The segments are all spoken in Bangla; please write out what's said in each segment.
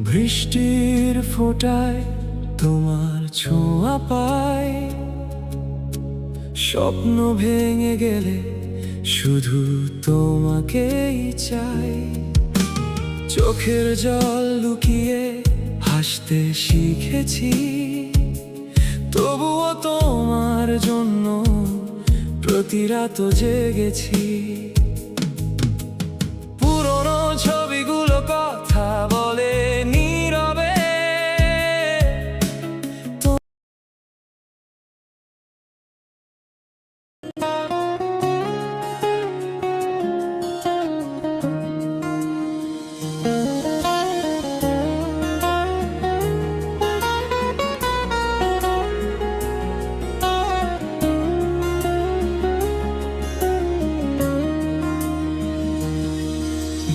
বৃষ্টির ফোঁটায় তোমার ছোঁয়া পাই, স্বপ্ন ভেঙে গেলে শুধু তোমাকেই চাই। চোখের জল লুকিয়ে হাসতে শিখেছি, তবুও তোমার জন্য প্রতি রাত জেগেছি। পুরনো ছবিগুলো কথা বলে নীরবে,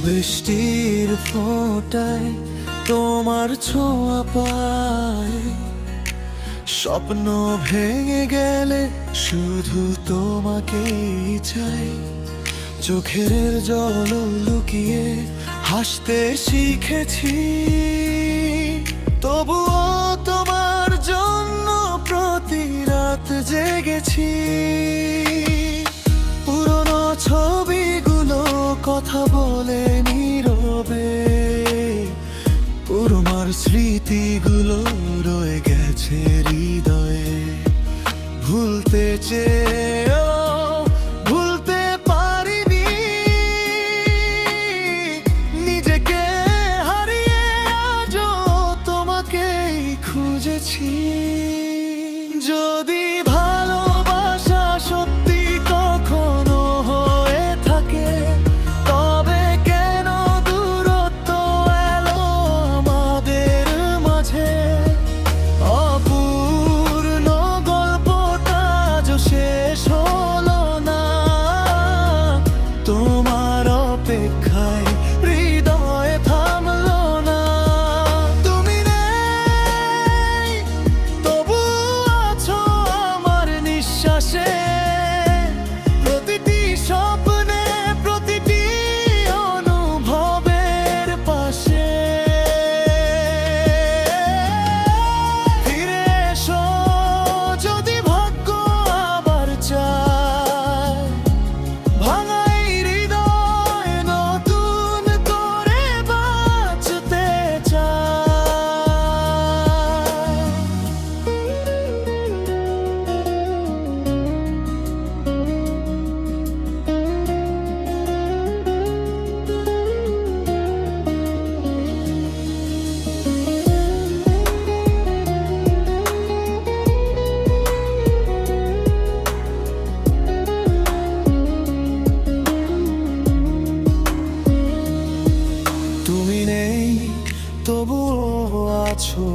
বৃষ্টির ফোঁটায় তোমার ছোঁয়া পাই, স্বপ্ন ভেঙে গেলে শুধু তোমাকেই চাই। চোখের জল লুকিয়ে হাসতে শিখেছি, তবুও তোমার জন্য প্রতি রাত জেগেছি। পুরনো ছবিগুলো কথা বলে নীরবে, পুরোমার স্মৃতিগুলো রয়ে গেছে হৃদয়ে। ভুলতে চেয়েও ভুলতে পারিনি, নিজেকে হারিয়ে আজও তোমাকেই খুঁজেছি। যদি ভালোবাসা সত্যি কখনো হয়ে থাকে, তবে কেন দূরত্ব এলো আমাদের মাঝে? অপূর্ণ গল্পটা আজও শেষ হলো না, তোমার অপেক্ষায় হৃদয় থামলো না। তুমি নেই, তবু আছো আমার নিঃশ্বাসে, প্রতিটি স্বপ্নে, প্রতিটি অনুভবের পাশে। ফিরে এসো যদি ভাগ্য আবার চায়, ভাঙা এই হৃদয় নতুন করে বাঁচতে চায়। তুমি নেই, তবুও আছো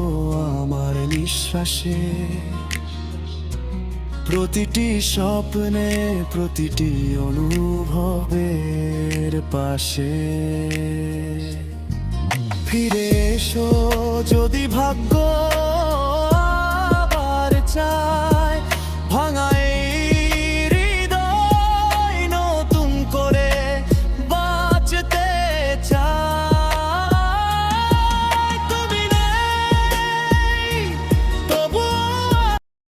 আমার নিঃশ্বাসে, প্রতিটি স্বপ্নে, প্রতিটি অনুভবের পাশে। ফিরে এসো যদি ভাগ্য